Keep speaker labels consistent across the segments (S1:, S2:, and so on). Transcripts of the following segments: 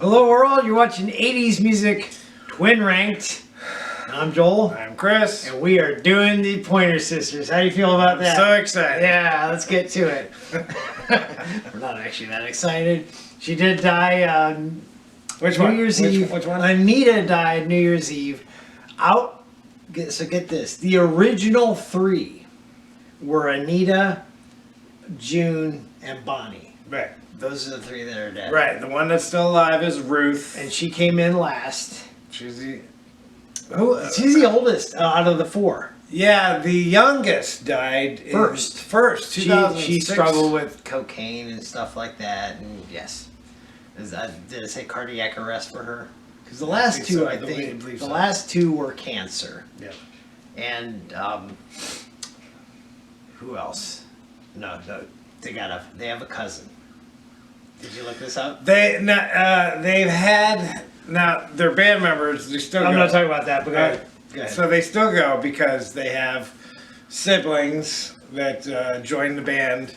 S1: Hello world, you're watching 80s music twin ranked. I'm Joel.
S2: I'm Chris.
S1: And we are doing the Pointer Sisters. How do you feel about that?
S2: So excited.
S1: Yeah, let's get to it. We're not actually that excited. She did die
S2: Which
S1: New
S2: one?
S1: Year's Eve.
S2: Which one?
S1: Anita died New Year's Eve. So get this. The original three were Anita, June, and Bonnie.
S2: Right.
S1: Those are the three that are dead.
S2: Right. The one that's still alive is Ruth.
S1: And she came in last.
S2: She's the
S1: She's the oldest out of the four.
S2: yeah. The youngest died
S1: First.
S2: First.
S1: She
S2: 2006.
S1: struggled with cocaine and stuff like that, and yes, did it say cardiac arrest for her? Because the last
S2: think
S1: two,
S2: so.
S1: I
S2: I believe
S1: think, the
S2: so.
S1: last two were cancer,
S2: Yeah.
S1: and who else? No, they have a cousin. Did you look this up?
S2: They've had now their band members. They still.
S1: I'm
S2: go.
S1: not talking about that, but go ahead.
S2: So they still go because they have siblings that join the band.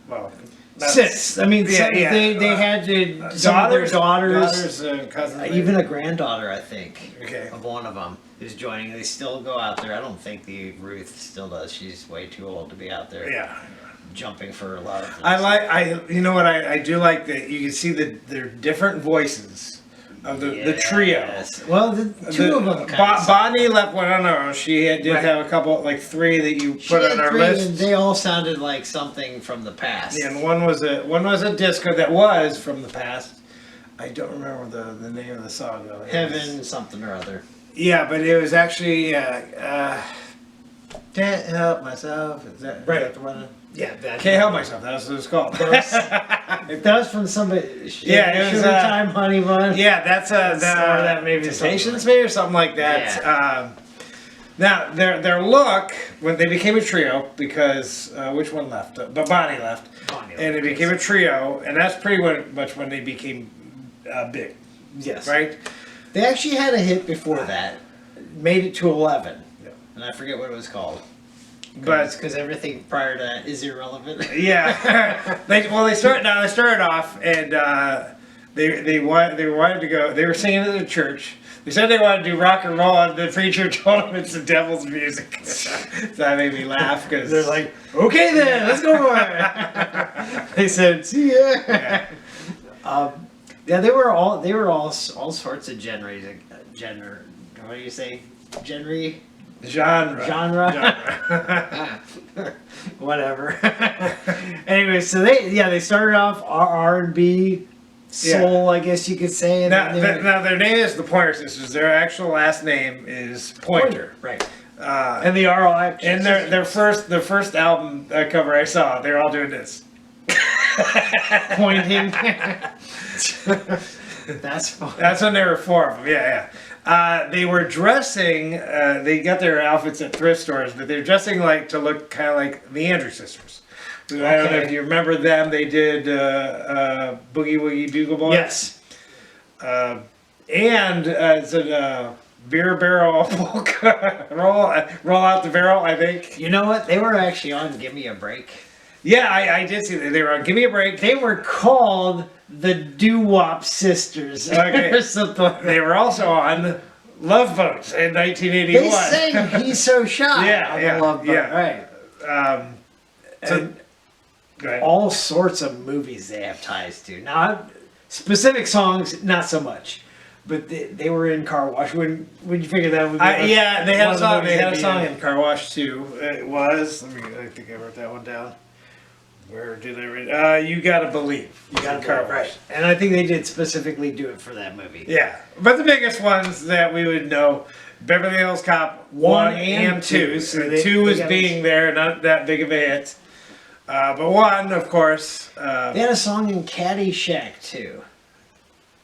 S2: Well, that's-
S1: Six. I mean,
S2: Yeah, yeah.
S1: they had some of their daughters,
S2: and cousins.
S1: even a granddaughter, I think.
S2: Okay.
S1: Of one of them who's joining. They still go out there. I don't think the Ruth still does. She's way too old to be out there
S2: Yeah.
S1: jumping for a lot of things.
S2: You know what I do like that you can see their different voices of the trio.
S1: Yes. Well, two of them.
S2: Bonnie left one on her own. She did
S1: Right.
S2: have a couple, like three that you
S1: She
S2: put
S1: had
S2: on our
S1: three,
S2: list.
S1: and they all sounded like something from the past.
S2: Yeah, and one was a disco that was from the past. I don't remember the name of the song though. It was-
S1: Heaven something or other.
S2: Yeah, but it was actually Can't Help Myself. Is that the one?
S1: Yeah, that
S2: Can't Help Myself. That's what it's called.
S1: If that was from somebody,
S2: Yeah, it was,
S1: Sugar Time Honey Bun.
S2: Yeah, that's
S1: that maybe
S2: Temptations maybe or something like that. Now their look when they became a trio because which one left? But Bonnie left,
S1: Bonnie
S2: and it
S1: left,
S2: became a trio, and that's pretty much when they became big,
S1: Yes.
S2: right?
S1: They actually had a hit before that. Made it to 11.
S2: Yeah.
S1: And I forget what it was called.
S2: But
S1: Because everything prior to that is irrelevant.
S2: yeah, they started off and they wanted to go. They were singing at the church. They said they wanted to do rock and roll, and the preacher told them it's the devil's music. So that made me laugh because
S1: They're like, okay then, let's go for it. They said, see ya.
S2: yeah.
S1: Yeah, they were all sorts of genres. What do you say?
S2: Genre.
S1: Whatever. Anyway, so they started off R&B, soul, I guess you could say. And
S2: Now,
S1: then they-
S2: now their name is the Pointer Sisters. Their actual last name is Pointer.
S1: right?
S2: Uh,
S1: And they are all actually.
S2: and their first album cover I saw, they're all doing this.
S1: pointing. That's fun.
S2: That's when there were four of them. Yeah. They were dressing. They got their outfits at thrift stores, but they're dressing to look kind of like the Andrews Sisters. I don't know if you remember them. They did Boogie Woogie Bugle Boys.
S1: Yes.
S2: And it's a beer barrel polka roll out the barrel. I think.
S1: You know what? They were actually on Give Me a Break.
S2: Yeah, I did see that. They were on Give Me a Break.
S1: They were called the Doo-Wop Sisters.
S2: Okay.
S1: Or something.
S2: They were also on Love Boat in 1981.
S1: They sang "He's So Shy"
S2: Yeah,
S1: on
S2: yeah,
S1: the Love Boat,
S2: yeah.
S1: right?
S2: So, go ahead.
S1: All sorts of movies they have ties to. Now, specific songs, not so much, but they were in Car Wash. When you figure that would be?
S2: Yeah, they had
S1: one
S2: a
S1: of the
S2: song.
S1: movies
S2: They had
S1: they'd
S2: a
S1: be
S2: song
S1: in.
S2: in Car Wash too. It was. I think I wrote that one down. Where did I read? You Gotta Believe.
S1: You got
S2: Car
S1: Car
S2: Wash.
S1: right, and I think they did specifically do it for that movie.
S2: Yeah, but the biggest ones that we would know: Beverly Hills Cop 1 and 2.
S1: So
S2: So
S1: they-
S2: 2
S1: they
S2: was
S1: got
S2: being there, not that big of a hit. But 1, of course.
S1: They had a song in Caddyshack too.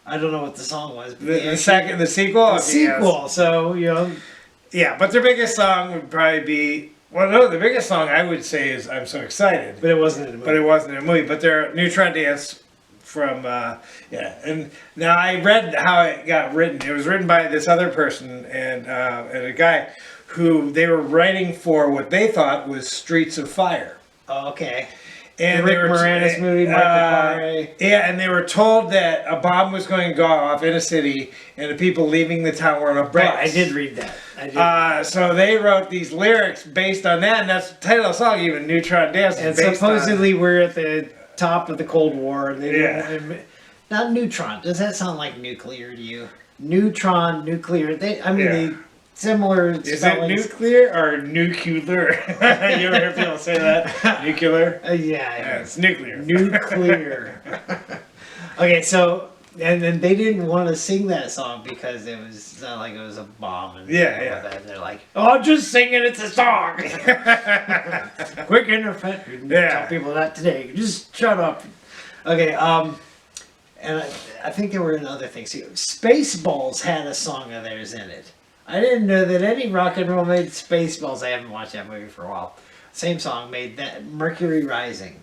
S1: I don't know what the song was. But
S2: The sequel.
S1: the
S2: Yes.
S1: sequel. So
S2: Yeah, but their biggest song would probably be. Well, no, the biggest song I would say is "I'm So Excited."
S1: but it wasn't in the movie.
S2: But it wasn't in a movie. But their Neutron Dance from and now I read how it got written. It was written by this other person and a guy who they were writing for what they thought was Streets of Fire.
S1: Oh, okay.
S2: And
S1: Rick Moranis movie, Michael Paré.
S2: Yeah, and they were told that a bomb was going to go off in a city, and the people leaving the town were on a bus.
S1: Right, I did read that. I did.
S2: So they wrote these lyrics based on that, and that's the title of the song, even Neutron Dance.
S1: And
S2: is based
S1: supposedly we're at the top of the Cold War. And they
S2: Yeah.
S1: not neutron. Does that sound like nuclear to you? Neutron, nuclear.
S2: Yeah.
S1: They similar
S2: Is it
S1: spellings.
S2: nuclear or nuclear? You ever hear people say that? Nuclear?
S1: Yeah,
S2: Yeah, it's nuclear.
S1: nuclear. Okay, so and then they didn't want to sing that song because it was not like it was a bomb. And
S2: Yeah,
S1: all
S2: yeah.
S1: That. They're like, oh, just sing it. It's a song. Quick intervention.
S2: Yeah.
S1: Tell people that today. Just shut up. Okay. And I think there were other things too. Spaceballs had a song of theirs in it. I didn't know that any rock and roll made Spaceballs. I haven't watched that movie for a while. Same song made that Mercury Rising,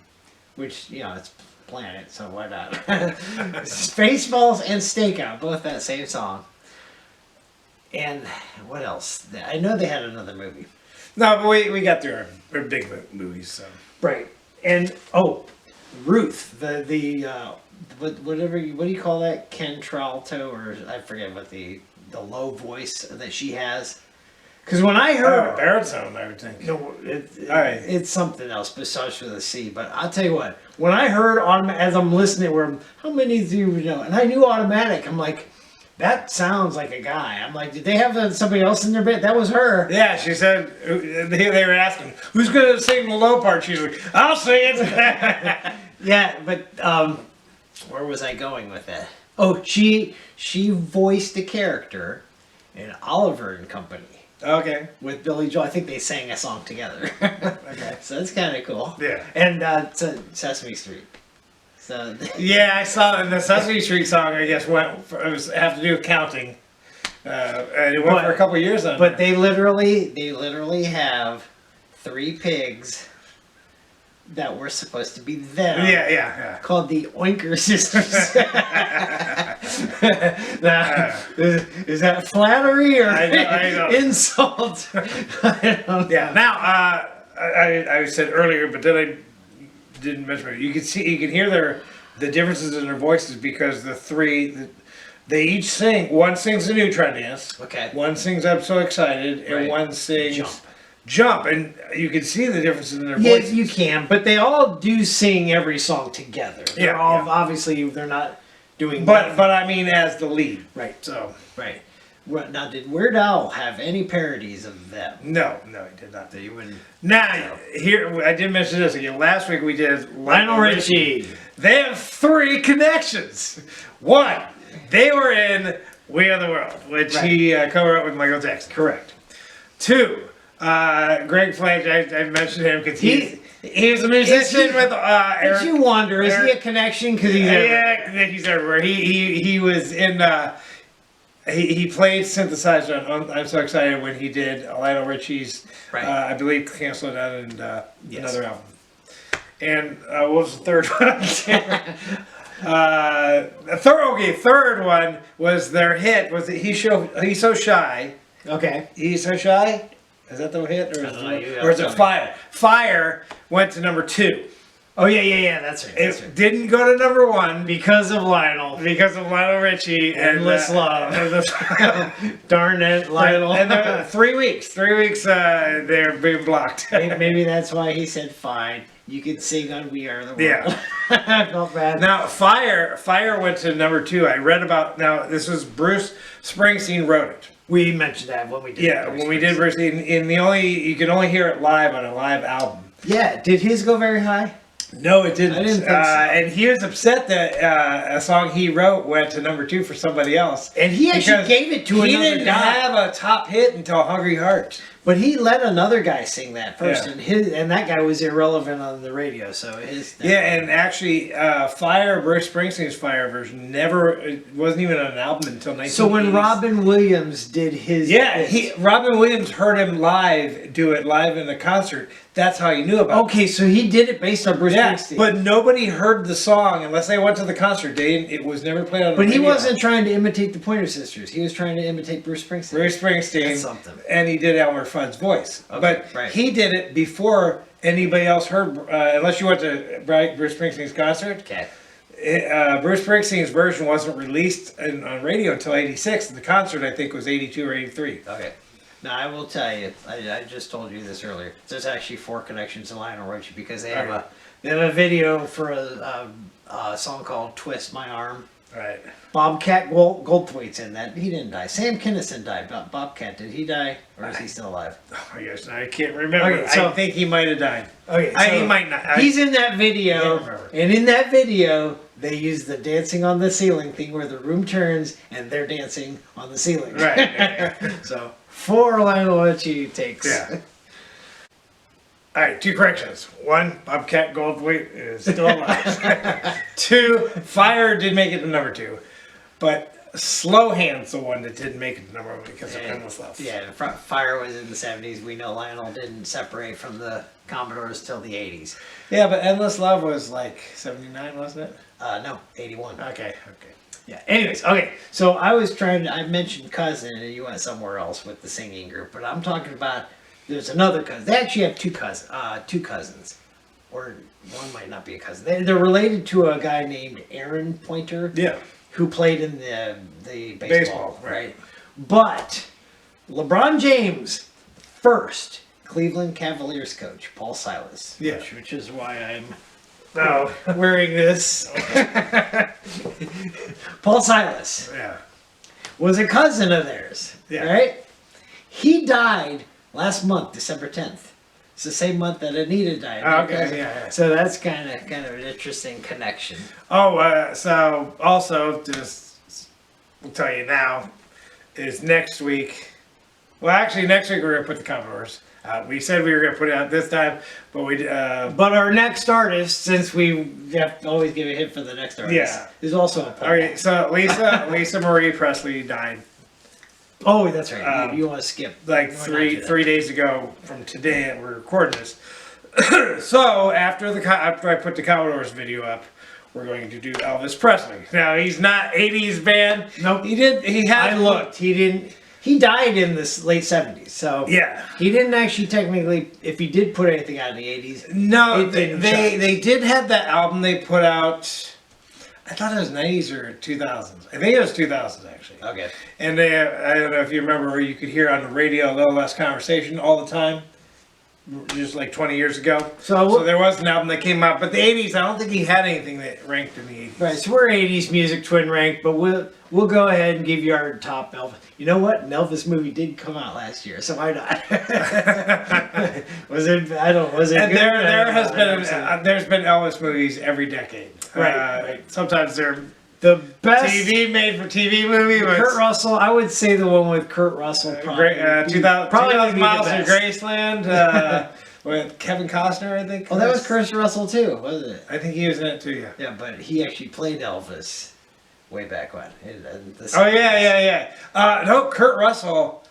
S1: which, it's planet, so why not? Spaceballs and Stakeout, both that same song. And what else? I know they had another movie.
S2: No, but we got through our big movies, so.
S1: Right. And Ruth, what do you call that? Contralto, or I forget what the low voice that she has. Because when I heard
S2: baritone, I would think.
S1: no,
S2: Alright.
S1: it's something else besides with a C. But I'll tell you what, when I heard as I'm listening, how many do you know? And I knew Automatic. I'm like, that sounds like a guy. I'm like, did they have somebody else in their band? That was her.
S2: Yeah, she said, they were asking, who's going to sing the low part? She's like, I'll sing it.
S1: Yeah, but where was I going with that? Oh, she voiced a character in Oliver and Company
S2: Okay.
S1: with Billy Joel. I think they sang a song together.
S2: Okay.
S1: So that's kind of cool.
S2: Yeah.
S1: And Sesame Street. So
S2: Yeah, I saw the Sesame Street song, I guess, have to do with counting. And it went for a couple years on
S1: But
S2: there.
S1: they literally have 3 pigs that were supposed to be them.
S2: Yeah.
S1: Called the Oinker Sisters. Now, is that flattery or
S2: I know.
S1: insult? I don't know.
S2: Yeah. Now, I said earlier, but then I didn't mention it. You can hear the differences in their voices because they each sing. One sings the Neutron Dance.
S1: Okay.
S2: One sings I'm So Excited, and
S1: Right.
S2: one sings
S1: Jump.
S2: Jump, and you can see the differences in their
S1: Yeah,
S2: voices.
S1: you can, but they all do sing every song together. They're
S2: Yeah,
S1: all
S2: yeah.
S1: obviously they're not doing.
S2: But I mean as the lead.
S1: right,
S2: So
S1: right. Now, did Weird Al have any parodies of them?
S2: no, I did not.
S1: That you wouldn't.
S2: Now here I did mention this again. Last week we did
S1: Lionel Richie.
S2: They have 3 connections. 1, they were in We Are the World, which
S1: Right.
S2: he covered up with Michael Jackson.
S1: Correct.
S2: 2, Greg Flange. I mentioned him because he was a
S1: Is
S2: musician
S1: he-
S2: with Eric.
S1: Did you wonder? Is he a
S2: Eric-
S1: connection? Because he's everywhere.
S2: Yeah, he's everywhere. He was in. He played synthesizer on I'm So Excited when he did Lionel Richie's,
S1: Right.
S2: I believe, Cancel It Out and
S1: Yes.
S2: another album. And what was the third one? Third one was their hit. Was it He's So Shy?
S1: Okay.
S2: He's So Shy? Is that the hit, or
S1: I don't know, you
S2: or is it
S1: tell me.
S2: Fire? Fire went to number 2.
S1: Oh yeah. That's right. That's
S2: It
S1: right.
S2: didn't go to number 1
S1: Because of Lionel.
S2: because of Lionel Richie and
S1: Endless love.
S2: Endless
S1: Darn it, Lionel.
S2: And they're 3 weeks. 3 weeks. They're being blocked.
S1: Maybe that's why he said, "Fine, you can sing on We Are the World."
S2: Yeah.
S1: I felt bad.
S2: Now, Fire went to number 2. I read about. Now, this was Bruce Springsteen wrote it.
S1: We mentioned that when we did.
S2: Yeah, when we did Bruce, you can only hear it live on a live album.
S1: Yeah. Did his go very high?
S2: No, it didn't.
S1: I didn't think so.
S2: And he was upset that a song he wrote went to number 2 for somebody else.
S1: And he actually
S2: Because
S1: gave it to
S2: he
S1: another
S2: didn't
S1: guy.
S2: have a top hit until Hungry Heart.
S1: But he let another guy sing that first,
S2: Yeah.
S1: and that guy was irrelevant on the radio. So his.
S2: Yeah, and actually, Fire, Bruce Springsteen's Fire version, it wasn't even on an album until 1980s.
S1: So when Robin Williams did his.
S2: Yeah, Robin Williams heard him do it live in a concert. That's how he knew about it.
S1: Okay, so he did it based on Bruce
S2: Yeah,
S1: Springsteen.
S2: but nobody heard the song unless they went to the concert. It was never played on the
S1: But he
S2: radio.
S1: wasn't trying to imitate the Pointer Sisters. He was trying to imitate Bruce Springsteen.
S2: Bruce Springsteen,
S1: That's something.
S2: and he did Elmer Fudd's voice.
S1: Okay,
S2: But
S1: right.
S2: he did it before anybody else heard, unless you went to Bruce Springsteen's concert,
S1: Okay.
S2: Bruce Springsteen's version wasn't released on radio until '86. The concert, I think, was '82 or '83.
S1: Okay. Now I will tell you. I just told you this earlier. There's actually 4 connections to Lionel Richie because they have a video for a song called "Twist My Arm."
S2: Right.
S1: Bobcat Goldthwait's in that. He didn't die. Sam Kinison died. Bobcat, did he die or is he still alive?
S2: Oh my gosh, I can't remember.
S1: Okay, so-
S2: I think he might have died.
S1: Okay,
S2: He might not.
S1: He's in that video,
S2: can't remember.
S1: and in that video, they use the dancing on the ceiling thing where the room turns and they're dancing on the ceiling.
S2: Right. Yeah.
S1: So 4 Lionel Richie takes.
S2: Yeah. All right, 2 corrections. 1, Bobcat Goldthwait is still alive. 2, Fire did make it to number 2, but Slow Hand's the one that didn't make it to number 1 because of Endless Love.
S1: Yeah, Fire was in the 70s. We know Lionel didn't separate from the Commodores till the 80s.
S2: Yeah, but Endless Love was like 79, wasn't it?
S1: No, 81.
S2: Okay.
S1: Yeah. Anyways, okay. So I mentioned cousin, and you went somewhere else with the singing group, but I'm talking about there's another cousin. They actually have two cousins, or one might not be a cousin. They're related to a guy named Aaron Pointer,
S2: Yeah.
S1: who played in the baseball,
S2: Baseball, right.
S1: right? But LeBron James first Cleveland Cavaliers coach, Paul Silas.
S2: Yeah.
S1: Which is why I'm
S2: Oh.
S1: wearing this. Paul Silas
S2: Yeah.
S1: was a cousin of theirs.
S2: Yeah.
S1: Right? He died last month, December 10th. It's the same month that Anita died.
S2: Oh, okay, yeah.
S1: So that's kind of an interesting connection.
S2: Oh, so also just we'll tell you now is next week. Well, actually, next week we're gonna put the Commodores. We said we were gonna put it out this time, but we
S1: But our next artist, since we have to always give a hit for the next artist,
S2: Yeah.
S1: is also a Paul.
S2: okay. So Lisa Marie Presley died
S1: Oh, that's right. You want to skip
S2: like
S1: you wanna not do that.
S2: 3 days ago from today, and we're recording this. So after I put the Commodores video up, we're going to do Elvis Presley. Now he's not '80s band.
S1: Nope.
S2: He had.
S1: I looked. He didn't. He died in the late 70s. So
S2: Yeah.
S1: he didn't actually technically. If he did put anything out in the 80s,
S2: No,
S1: It didn't
S2: they did have that album they put out. I thought it was '90s or 2000s. I think it was 2000s actually.
S1: okay.
S2: And they, I don't know if you remember, where you could hear on the radio a little less conversation all the time, just like 20 years ago.
S1: So
S2: there was an album that came out, but the '80s, I don't think he had anything that ranked in the '80s.
S1: Right, so we're 80s music twin rank, but we'll go ahead and give you our top Elvis. You know what? An Elvis movie did come out last year, so why not? Was it? I don't. Was it?
S2: And
S1: good?
S2: there has
S1: I
S2: been
S1: never seen it.
S2: there's been Elvis movies every decade.
S1: Right.
S2: Sometimes they're
S1: The best
S2: TV made for TV movie, but
S1: Kurt Russell. I would say the one with Kurt Russell.
S2: Great, 2000
S1: probably would
S2: 2000
S1: be
S2: Miles
S1: the
S2: to
S1: best.
S2: Graceland with Kevin Costner, I think.
S1: Oh, that was Kurt Russell too, wasn't it?
S2: I think he was in it too. Yeah.
S1: Yeah, but he actually played Elvis way back when.
S2: Oh yeah. No, Kurt Russell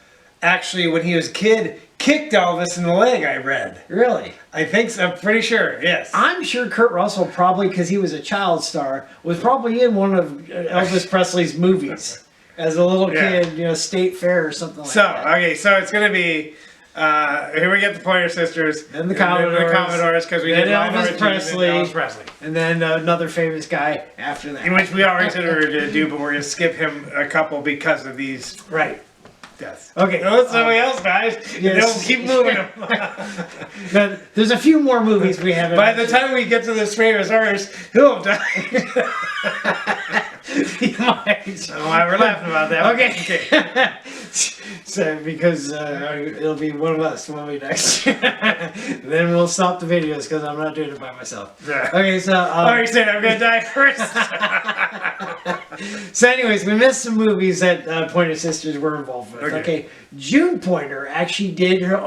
S2: actually, when he was a kid, kicked Elvis in the leg. I read.
S1: Really?
S2: I think so. I'm pretty sure. Yes.
S1: I'm sure Kurt Russell, probably because he was a child star, was probably in one of Elvis Presley's movies as a little
S2: Yeah.
S1: kid, State Fair or something like
S2: So
S1: that.
S2: okay, so it's gonna be. Here we get the Pointer Sisters,
S1: Then the Commodores,
S2: because we
S1: then
S2: did Lionel
S1: Elvis
S2: Richie, and
S1: Presley.
S2: then Elvis Presley,
S1: And then another famous guy after that.
S2: which we already said we were gonna do, but we're gonna skip him a couple because of these
S1: Right.
S2: deaths.
S1: Okay.
S2: No, it's somebody else, guys.
S1: yes.
S2: Don't keep moving them.
S1: Now, there's a few more movies we haven't.
S2: By the time we get to this famous artist, he'll have died.
S1: You might.
S2: I don't know why we're laughing about that.
S1: Okay. So because it'll be one of us, won't we, next? Then we'll stop the videos because I'm not doing it by myself.
S2: Yeah.
S1: Okay, so
S2: Alriady said I'm gonna die first.
S1: so anyways, we missed some movies that Pointer Sisters were involved with.
S2: Okay.
S1: Okay, June Pointer actually did her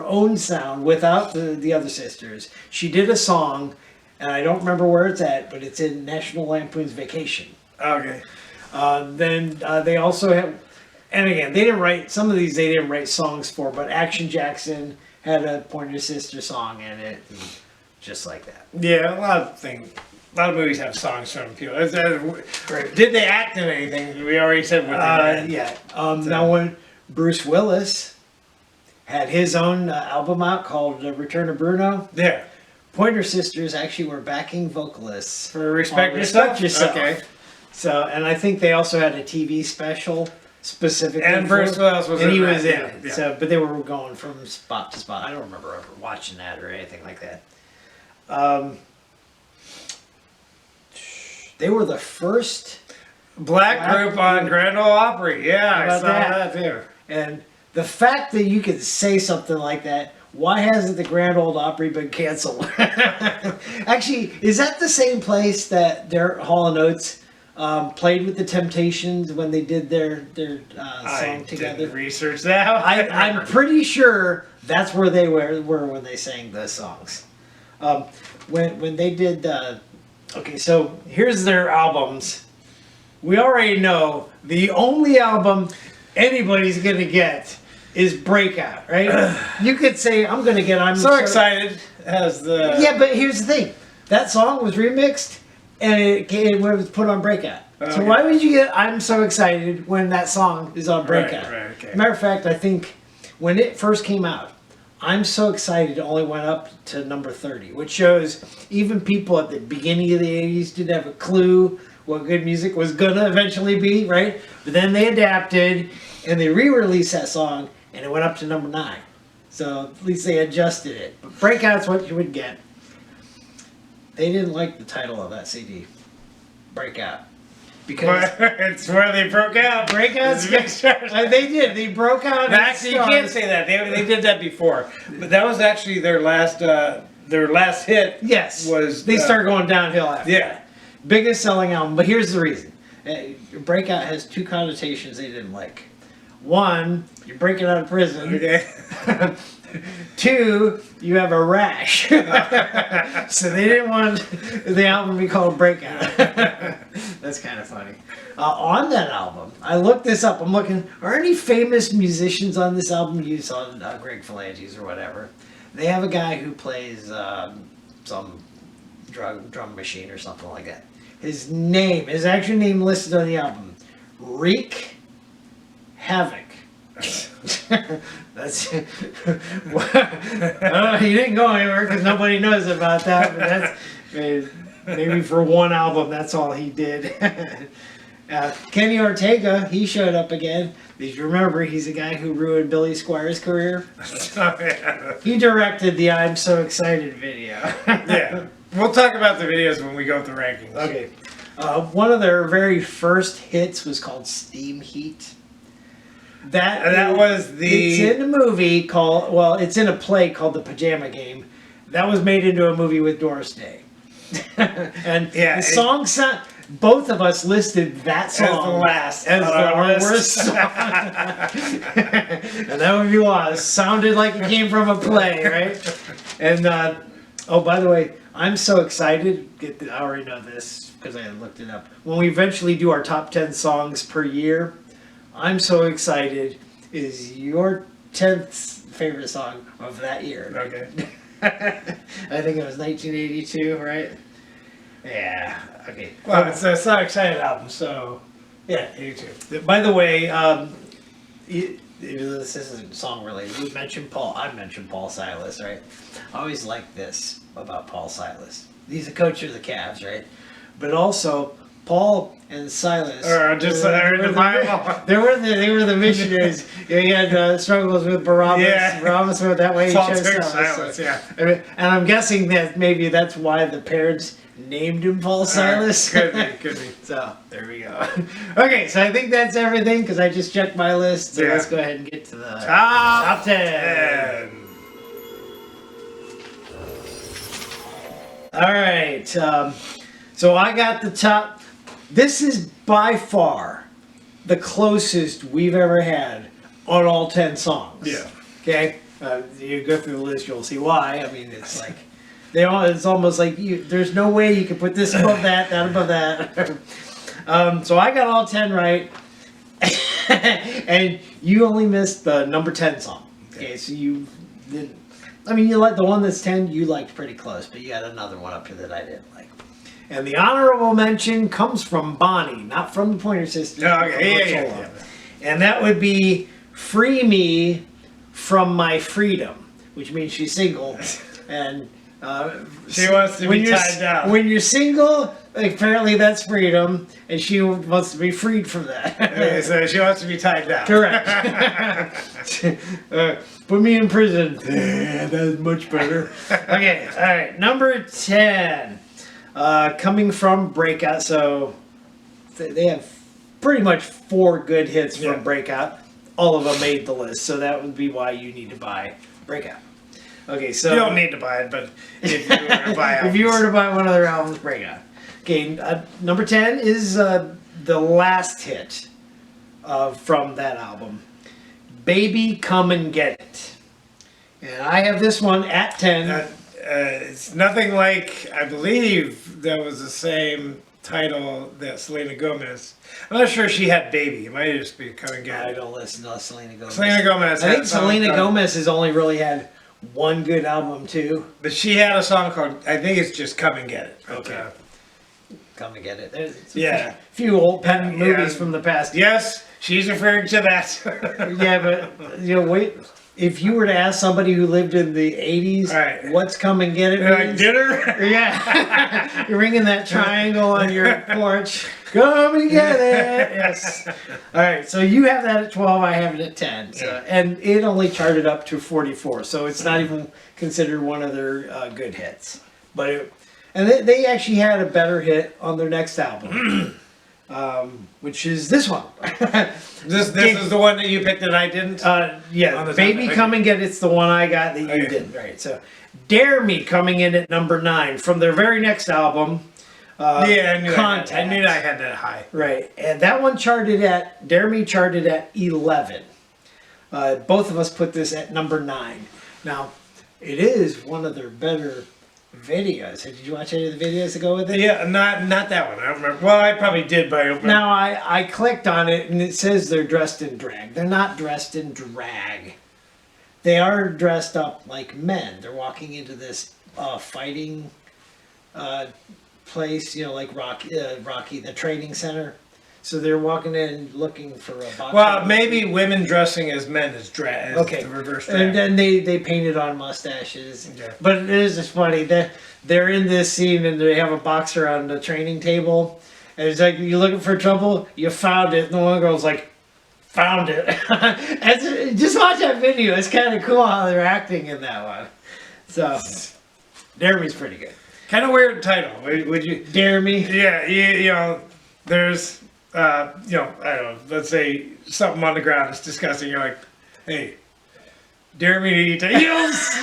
S1: own sound without the other sisters. She did a song, and I don't remember where it's at, but it's in National Lampoon's Vacation.
S2: Okay.
S1: Then they also have, and again, they didn't write, some of these they didn't write songs for, but Action Jackson had a Pointer Sister song in it, and just like that.
S2: Yeah, a lot of movies have songs from people. Did they act in anything? We already said what they did.
S1: Yeah. Now when Bruce Willis had his own album out called Return of Bruno.
S2: Yeah.
S1: Pointer Sisters actually were backing vocalists
S2: For Respect
S1: on
S2: Yourself?
S1: Yourself.
S2: Okay.
S1: So, and I think they also had a TV special specifically.
S2: And Bruce Willis was
S1: and
S2: in
S1: he
S2: that,
S1: was in
S2: yeah,
S1: it.
S2: yeah.
S1: So, but they were going from spot to spot. I don't remember ever watching that or anything like that. They were the first,
S2: Black group on Grand Ole Opry. Yeah, I
S1: about
S2: saw
S1: that?
S2: that too.
S1: and the fact that you could say something like that. Why hasn't the Grand Ole Opry been canceled? Actually, is that the same place that their Hall & Oates played with the Temptations when they did their song together?
S2: Didn't research that.
S1: I'm pretty sure that's where they were when they sang those songs. When they did. Okay, so here's their albums. We already know the only album anybody's gonna get is Breakout, right? You could say I'm gonna get. I'm
S2: so excited as the
S1: Yeah, but here's the thing. That song was remixed and it was put on Breakout. So
S2: Okay.
S1: why would you get I'm so excited when that song is on
S2: Right,
S1: Breakout?
S2: right, okay.
S1: Matter of fact, I think when it first came out, I'm so excited only went up to number 30, which shows even people at the beginning of the 80s didn't have a clue what good music was gonna eventually be, right? But then they adapted and they re-released that song and it went up to number 9. So at least they adjusted it. But Breakout's what you would get. They didn't like the title of that CD, Breakout, because
S2: it's where they broke out.
S1: Breakout's
S2: It's mixed.
S1: they did. They broke out.
S2: Actually, you can't say that. They did that before, but that was actually their last hit.
S1: Yes,
S2: was
S1: they started going downhill after.
S2: Yeah.
S1: that. Biggest selling album, but here's the reason. Breakout has two connotations they didn't like. One, you're breaking out of prison.
S2: Okay.
S1: Two, you have a rash. So they didn't want the album to be called Breakout. That's kind of funny. On that album, I looked this up. I'm looking, are any famous musicians on this album? You saw Greg Phalanges or whatever. They have a guy who plays some drum machine or something like that. His actual name listed on the album, Wreak Havoc. That's he didn't go anywhere because nobody knows about that. But that's maybe for one album. That's all he did. Kenny Ortega, he showed up again. Because you remember, he's the guy who ruined Billy Squires' career.
S2: Oh, yeah.
S1: He directed the "I'm So Excited" video.
S2: Yeah. We'll talk about the videos when we go with the rankings.
S1: Okay. One of their very first hits was called "Steam Heat."
S2: That was the.
S1: It's in a movie called, well, it's in a play called The Pajama Game. That was made into a movie with Doris Day. And
S2: Yeah,
S1: the song sound, both of us listed that
S2: As the
S1: song
S2: last
S1: as
S2: on
S1: the
S2: our list.
S1: worst song. And that would be why. Sounded like it came from a play, right? And, oh, by the way, I'm so excited. I already know this because I looked it up. When we eventually do our top 10 songs per year, I'm so excited is your 10th favorite song of that year.
S2: Okay.
S1: I think it was 1982, right? Yeah. Okay.
S2: Well, it's a So Excited album, so yeah, 82.
S1: By the way, this isn't song related. You mentioned Paul. I mentioned Paul Silas, right? I always like this about Paul Silas. He's a coach of the Cavs, right? But also, Paul and Silas.
S2: Or just in the Bible.
S1: They were the missionaries. He had struggles with Barabbas.
S2: Yeah.
S1: Barabbas went that way. He
S2: Paul
S1: chose
S2: took
S1: Silas.
S2: Silas, yeah.
S1: And I'm guessing that maybe that's why the parents named him Paul Silas.
S2: Could be.
S1: So there we go. Okay, so I think that's everything because I just checked my list. So
S2: Yeah.
S1: let's go ahead and get to the
S2: Top
S1: 10. All right. So I got the top. This is by far the closest we've ever had on all 10 songs.
S2: Yeah.
S1: Okay. You go through the list, you'll see why. I mean, it's like it's almost like there's no way you can put this above that above that. So I got all 10 right, and you only missed the number 10 song. Okay, so you didn't. I mean, you like the one that's 10. You liked pretty close, but you had another one up here that I didn't like. And the honorable mention comes from Bonnie, not from the Pointer Sisters.
S2: Oh,
S1: but
S2: okay.
S1: from
S2: Yeah.
S1: Solo. And that would be "Free Me" From My Freedom, which means she's single, and
S2: She wants to
S1: when
S2: be
S1: you're
S2: tied down.
S1: when you're single, apparently that's freedom, and she wants to be freed from that.
S2: Okay, so she wants to be tied down.
S1: Correct. Put me in prison. Yeah, that's much better. Okay, all right. Number 10. Coming from Breakout. So they have pretty much 4 good hits from
S2: Yeah.
S1: Breakout. All of them made the list. So that would be why you need to buy Breakout. Okay, so.
S2: You don't need to buy it, but if you were to buy
S1: If you were to buy one of their albums, Breakout. Okay, number 10 is the last hit from that album. Baby, Come and Get It. And I have this one at 10.
S2: It's nothing like, I believe that was the same title that Selena Gomez. I'm not sure she had Baby. It might just be Come and Get
S1: I
S2: It.
S1: don't listen to Selena Gomez.
S2: Selena Gomez.
S1: I
S2: had
S1: think
S2: a song
S1: Selena
S2: called-
S1: Gomez has only really had one good album, too.
S2: But she had a song called, I think it's just Come and Get It. But,
S1: Okay. Come and Get It. There's
S2: Yeah.
S1: a few old pen
S2: Yeah.
S1: movies from the past.
S2: yes, she's referring to that.
S1: Yeah, but wait. If you were to ask somebody who lived in the 80s,
S2: Right.
S1: what's Come and Get It
S2: You're like,
S1: means?
S2: dinner?
S1: Yeah. You're ringing that triangle on your porch. Come and get it. Yes. All right. So you have that at 12. I have it at 10. So,
S2: Yeah.
S1: and it only charted up to 44. So it's not even considered one of their good hits. But they actually had a better hit on their next album, which is this one.
S2: This is the one that you picked and I didn't?
S1: Yeah,
S2: On the
S1: Baby
S2: top,
S1: Come
S2: okay.
S1: and Get It's the one I got that you
S2: Okay.
S1: didn't. Right. So Dare Me coming in at number 9 from their very next album.
S2: Yeah, I knew
S1: Contact.
S2: I knew I had that high.
S1: Right, and that one Dare Me charted at 11. Both of us put this at number 9. Now, it is one of their better videos. Did you watch any of the videos that go with it?
S2: Yeah, not that one. I don't remember. Well, I probably did, but I don't remember.
S1: Now, I clicked on it and it says they're dressed in drag. They're not dressed in drag. They are dressed up like men. They're walking into this fighting place, like Rocky, the training center. So they're walking in looking for a boxer.
S2: Well, maybe women dressing as men is drag.
S1: Okay.
S2: The reverse drag.
S1: And then they painted on mustaches.
S2: Yeah.
S1: But it is just funny that they're in this scene and they have a boxer on the training table. And it's like, you looking for trouble? You found it. And the one girl's like, found it. Just watch that video. It's kind of cool how they're acting in that one. So, Dare Me's pretty good.
S2: Kind of weird title. Would you?
S1: Dare Me.
S2: Yeah, there's, I don't know, let's say something on the ground is disgusting. You're like, hey, dare me to eat that.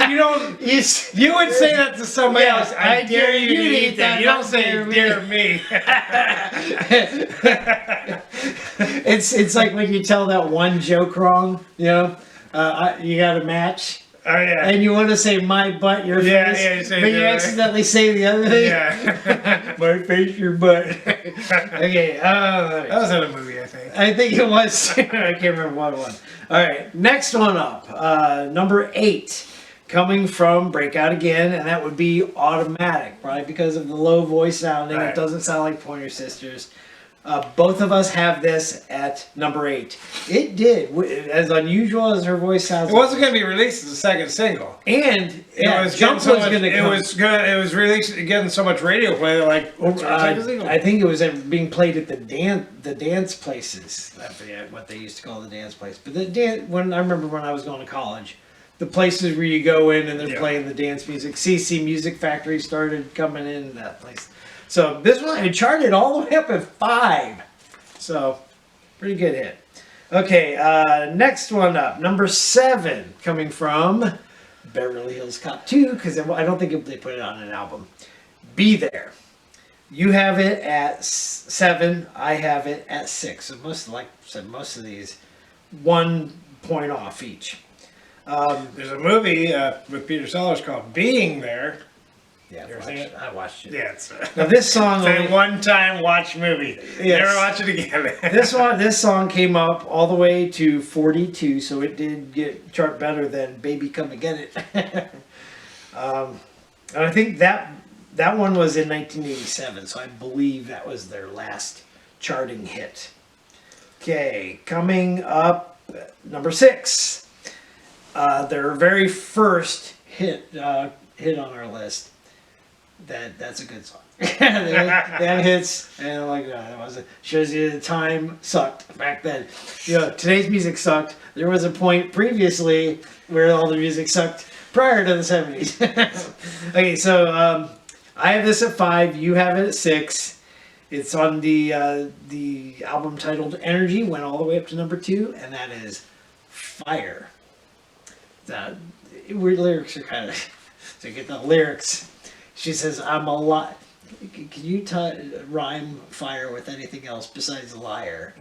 S2: You don't, you would say that to somebody
S1: Yeah,
S2: else. I dare you to eat that. You don't say
S1: dare me.
S2: dare me.
S1: It's like when you tell that one joke wrong, you got a match.
S2: Oh, yeah.
S1: And you want to say my butt, your
S2: Yeah,
S1: face,
S2: yeah, you say
S1: but you
S2: the other.
S1: accidentally say the other thing.
S2: Yeah.
S1: My face, your butt. Okay.
S2: That was in a movie, I think.
S1: I think it was. I can't remember what one. All right. Next one up. Number 8. Coming from Breakout again, and that would be Automatic, right? Because of the low voice sounding.
S2: Right.
S1: It doesn't sound like Pointer Sisters. Both of us have this at number 8. It did, as unusual as her voice sounds.
S2: It wasn't going to be released as a second single.
S1: And
S2: It was
S1: Jump
S2: getting so
S1: was
S2: much,
S1: going to come.
S2: It was released getting so much radio play. They're like, what's our second single?
S1: I think it was being played at the dance places. I forget what they used to call the dance place, but I remember when I was going to college, the places where you go in and they're
S2: Yeah.
S1: playing the dance music. CC Music Factory started coming in that place. So this one, it charted all the way up at 5. So pretty good hit. Okay, next one up, number 7, coming from Beverly Hills Cop 2, because I don't think they put it on an album. Be There. You have it at 7. I have it at 6. So most of these, 1 point off each.
S2: There's a movie with Peter Sellers called Being There.
S1: Yeah,
S2: You ever seen it?
S1: I watched it.
S2: Yeah, it's
S1: Now this song,
S2: a one-time watch movie.
S1: Yes.
S2: Never watch it again.
S1: this song came up all the way to 42, so it did get chart better than "Baby Come and Get It." And I think that one was in 1987, so I believe that was their last charting hit. Okay, coming up, number 6. their very first hit on our list. That's a good song. they have hits, and I'm like, no, that wasn't. Shows you the time sucked back then. Today's music sucked. There was a point previously where all the music sucked prior to the 70s. Okay, so I have this at 5. You have it at 6. It's on the album titled Energy. Went all the way up to number 2, and that is Fire. The weird lyrics are kind of. So get the lyrics. She says, "I'm a lot." Can you rhyme fire with anything else besides liar?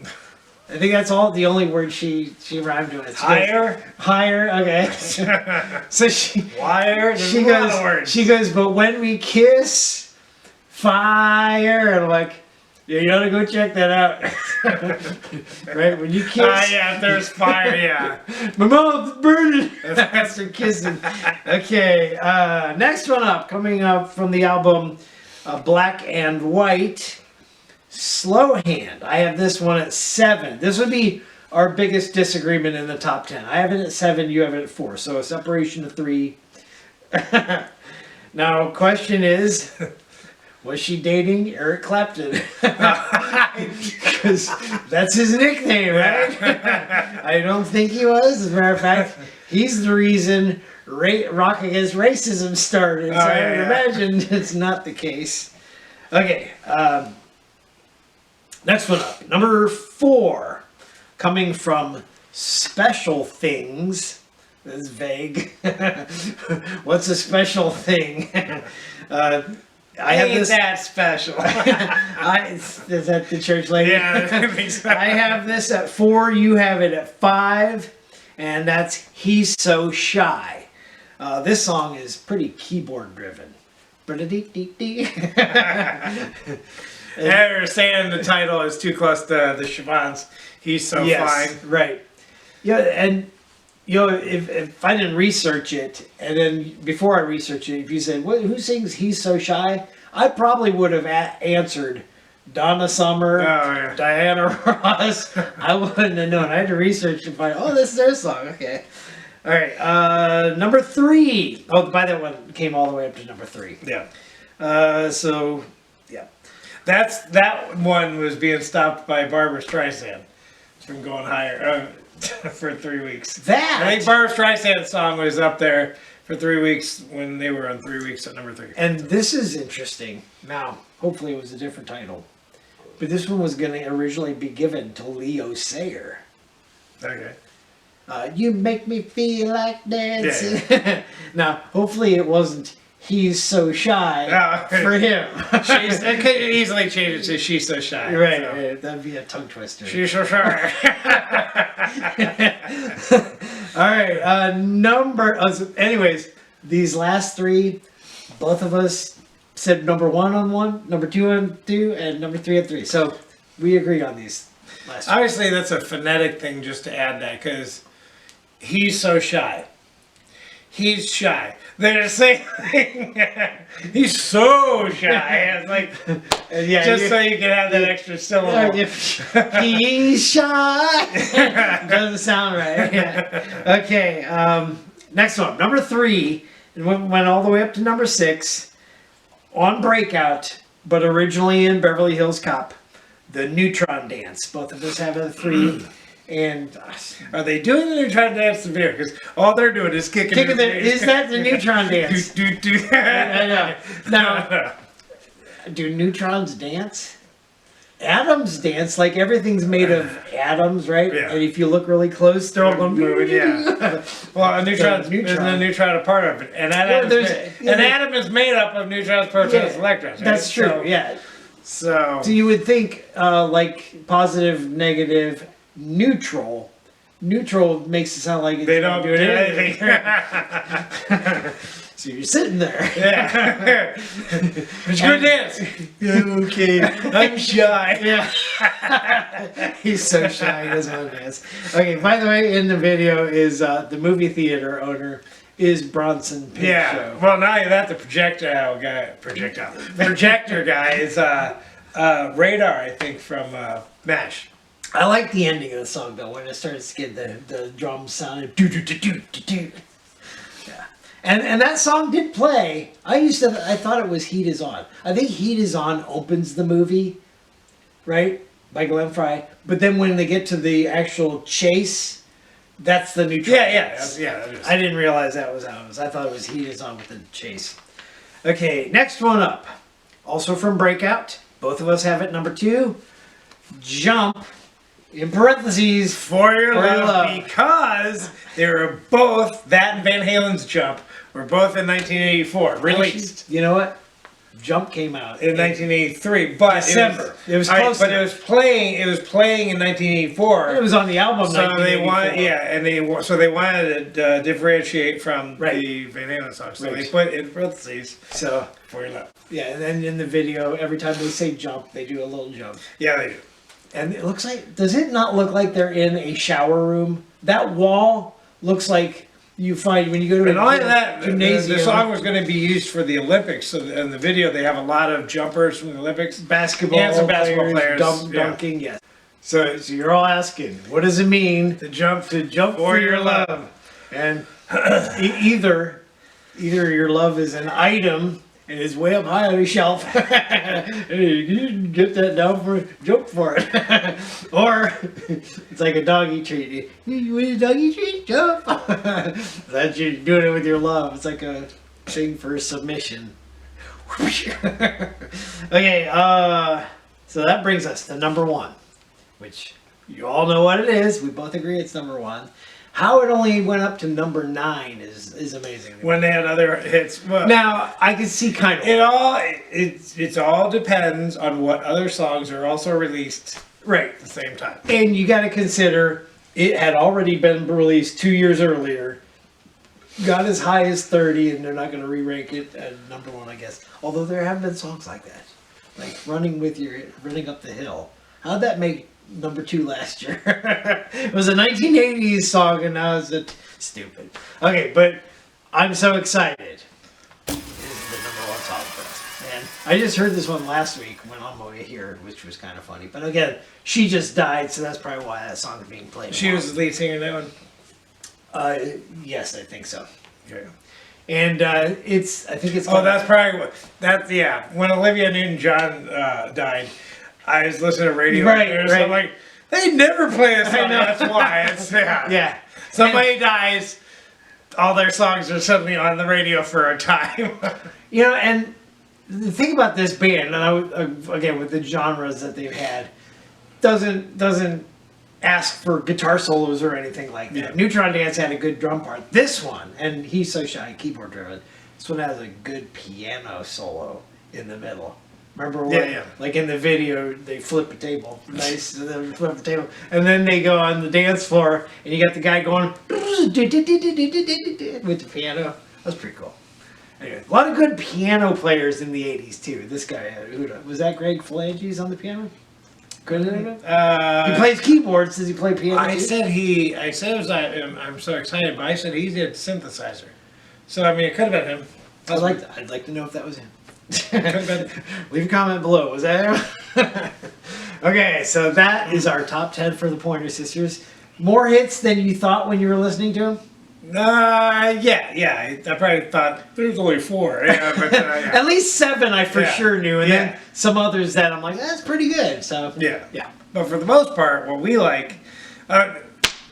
S1: I think that's the only word she rhymed with.
S2: Higher?
S1: Higher, okay. So
S2: Wire? There's a lot of words.
S1: She goes, but when we kiss, fire. And I'm like, yeah, you ought to go check that out. Right? When you kiss.
S2: Yeah, if there's fire, yeah.
S1: My mouth's burning. That's the kissing. Okay, next one up, coming up from the album Black and White, Slow Hand. I have this one at 7. This would be our biggest disagreement in the top 10. I have it at 7, you have it at 4. So a separation of 3. Now, question is, was she dating Eric Clapton? Because that's his nickname, right? I don't think he was. As a matter of fact, he's the reason Rock Against Racism started. So I would imagine it's not the case. Okay, next one up. Number 4, coming from Special Things. That's vague. What's a special thing? I have this.
S2: That special.
S1: Is that the church lady?
S2: Yeah, I think so.
S1: I have this at 4. You have it at 5, and that's "He's So Shy." This song is pretty keyboard driven.
S2: They're saying the title is too close to the Siobhan's "He's So Fine."
S1: Right. Yeah, and if I didn't research it, and then before I researched it, if you said, who sings "He's So Shy," I probably would have answered Donna Summer, Diana Ross. I wouldn't have known. I had to research to find, this is their song. Okay. All right. Number 3. Oh, by that one came all the way up to number 3.
S2: Yeah.
S1: So, yeah.
S2: That one was being stopped by Barbra Streisand from going higher for 3 weeks. I think Barbra Streisand's song was up there for 3 weeks when they were on 3 weeks at number 3.
S1: And this is interesting. Now, hopefully it was a different title. But this one was going to originally be given to Leo Sayer.
S2: Okay.
S1: You make me feel like dancing. Yeah. Now, hopefully it wasn't "He's So Shy" for him.
S2: It could easily change it to "She's So Shy."
S1: Right,
S2: so.
S1: right. That'd be a tongue twister.
S2: She's so shy.
S1: All right, anyways, these last 3, both of us said number 1 on 1, number 2 on 2, and number 3 on 3. So we agree on these last 2.
S2: Obviously, that's a phonetic thing just to add that, because he's so shy. He's shy. They're saying he's so shy. It's like, so you can have that extra syllable.
S1: He's shy. Doesn't sound right. Yeah. Okay, next one. Number 3. It went all the way up to number 6. On Breakout, but originally in Beverly Hills Cop. The Neutron Dance. Both of us have a 3. And
S2: are they doing the Neutron Dance in the video? Because all they're doing is kicking
S1: is that the Neutron Dance? I know. Now, do neutrons dance? Atoms dance, like everything's made of atoms, right?
S2: Yeah.
S1: And if you look really close, they're all going
S2: moving. Yeah. Well, a neutron isn't a neutron a part of it, and atom is made up of neutrons, protons, electrons. Right?
S1: That's true.
S2: So,
S1: yeah.
S2: So
S1: you would think like positive, negative, neutral. Neutral makes it sound like
S2: they don't do anything.
S1: So you're sitting there.
S2: Yeah. It's good dance.
S1: Okay. I'm shy. Yeah. He's so shy. He doesn't want to dance. Okay. By the way, in the video is the movie theater owner is Bronson Pinchot.
S2: Yeah. Well, not only that, the projector guy is Radar, I think, from MASH.
S1: I like the ending of the song though when it starts to get the drums sounding do do do do do do. Yeah, and that song did play. I thought it was Heat Is On. I think Heat Is On opens the movie, right, by Glenn Frey. But then when they get to the actual chase, that's the neutral.
S2: Yeah. That is.
S1: I didn't realize that was how it was. I thought it was Heat Is On with the chase. Okay, next one up. Also from Breakout. Both of us have it number 2. Jump. In parentheses,
S2: For Your
S1: For Your
S2: Love,
S1: Love.
S2: because they were both, that and Van Halen's Jump, were both in 1984, released.
S1: You know what? Jump came out
S2: In 1983, but
S1: December. It was
S2: alright,
S1: close
S2: but
S1: to-
S2: it was playing in 1984.
S1: It was on the album.
S2: So they
S1: 1984.
S2: wanted, so they wanted to differentiate from
S1: Right.
S2: the Van Halen song. So
S1: Right.
S2: they put in parentheses
S1: So
S2: For Your Love.
S1: yeah, and then in the video, every time they say jump, they do a little jump.
S2: Yeah, they do.
S1: And it looks like, does it not look like they're in a shower room? That wall looks like you find when you go to
S2: And
S1: a
S2: only that,
S1: gymnasium.
S2: the song was going to be used for the Olympics. So in the video, they have a lot of jumpers from the Olympics.
S1: basketball,
S2: Yeah, some basketball players, yeah.
S1: dunking, yes. So you're all asking, what does it mean
S2: The jump
S1: to jump for your love? And either your love is an item and is way up high on a shelf. Hey, you get that down for jump for it. Or it's like a doggy treat. You win a doggy treat, jump. That's you doing it with your love. It's like a thing for submission. Okay, so that brings us to number 1, which you all know what it is. We both agree it's number 1. How it only went up to number 9 is amazing.
S2: when they had other hits. Well,
S1: Now I can see kind of
S2: it all depends on what other songs are also released
S1: right,
S2: at the same time.
S1: and you got to consider it had already been released 2 years earlier, got as high as 30, and they're not going to re-rank it at number 1, I guess. Although there have been songs like that, like running up the hill. How'd that make number 2 last year? It was a 1980s song, and now it's stupid. Okay, but I'm so excited. This is the number 1 song for us. And I just heard this one last week when on my way here, which was kind of funny. But again, she just died, so that's probably why that song is being played.
S2: She was the lead singer in that one.
S1: Yes, I think so.
S2: Okay.
S1: And I think it's.
S2: Oh, that's probably what. That's yeah. When Olivia Newton-John died, I was listening to radio.
S1: Right,
S2: news,
S1: right.
S2: I'm like, they never play a song.
S1: know.
S2: That's why. It's yeah.
S1: Yeah.
S2: Somebody dies, all their songs are suddenly on the radio for a time.
S1: You know, and the thing about this band, and again with the genres that they've had, doesn't ask for guitar solos or anything like that.
S2: Yeah.
S1: Neutron Dance had a good drum part. This one, and He's So Shy, keyboard driven. This one has a good piano solo in the middle. Remember when,
S2: Yeah.
S1: like in the video, they flip a table. Nice, and then flip a table. And then they go on the dance floor, and you got the guy going with the piano. That's pretty cool. Anyway, a lot of good piano players in the 80s, too. This guy, was that Greg Phalanges on the piano? Good. He plays keyboards. Does he play piano?
S2: I
S1: too?
S2: said I'm so excited, but I said he did synthesizer. So I mean, it could have been him.
S1: I'd like to know if that was him.
S2: Could've been.
S1: Leave a comment below. Was that him? Okay, so that is our top 10 for the Pointer Sisters. More hits than you thought when you were listening to them?
S2: Yeah. I probably thought there's only 4. Yeah, but yeah.
S1: At least 7 I for
S2: Yeah.
S1: sure knew, and
S2: Yeah.
S1: then some others that I'm like, that's pretty good. So
S2: Yeah.
S1: yeah.
S2: But for the most part, what we like,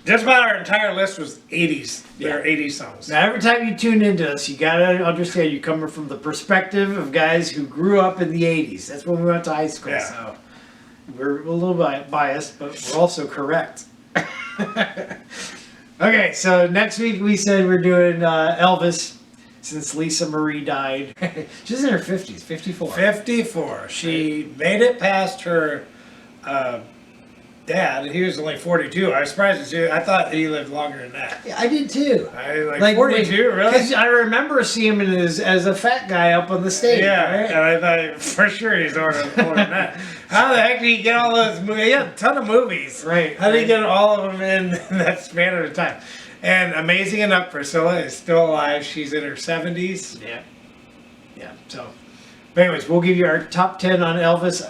S2: just about our entire list was 80s. They're 80s songs.
S1: Now, every time you tune into us, you gotta understand you're coming from the perspective of guys who grew up in the 80s. That's when we went to high school,
S2: Yeah.
S1: so we're a little biased, but we're also correct. Okay, so next week we said we're doing Elvis, since Lisa Marie died. She's in her 50s, 54.
S2: 54. She made it past her dad, and he was only 42. I was surprised. I thought he lived longer than that.
S1: Yeah, I did too.
S2: I like 42, really?
S1: 'Cause I remember seeing him as a fat guy up on the stage.
S2: Yeah,
S1: right?
S2: and I thought for sure he's older than that. How the heck did he get all those movies? He had a ton of movies.
S1: Right,
S2: How did he
S1: right.
S2: get all of them in that span of time? And amazing enough, Priscilla is still alive. She's in her 70s.
S1: Yeah. Yeah. So, but anyways, we'll give you our top 10 on Elvis.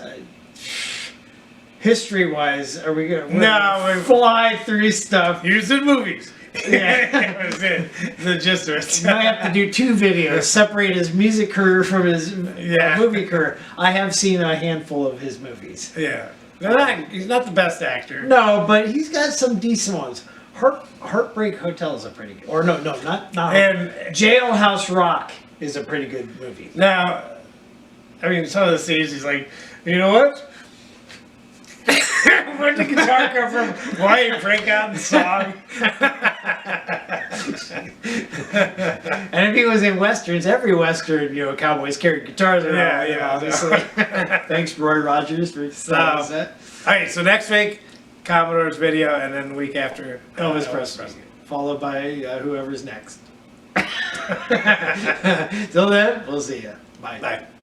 S1: history-wise, are we gonna
S2: No,
S1: fly through stuff?
S2: Here's the movies.
S1: Yeah.
S2: That was it. The gist of it.
S1: You might have to do 2 videos, separate his music career from his movie career. I have seen a handful of his movies.
S2: Yeah. He's not the best actor.
S1: No, but he's got some decent ones. Heartbreak Hotel is a pretty good, or no, not.
S2: And
S1: Jailhouse Rock is a pretty good movie.
S2: now, I mean, some of the scenes, he's like, you know what? Where'd the guitar come from? Why you break out the song?
S1: And if he was in westerns, every western, cowboys carried guitars around.
S2: Yeah,
S1: obviously. Thanks, Roy Rogers, for saying that.
S2: All right, so next week, Commodore's video, and then the week after,
S1: Elvis Presley, followed by whoever's next. Till then, we'll see ya. Bye.
S2: Bye.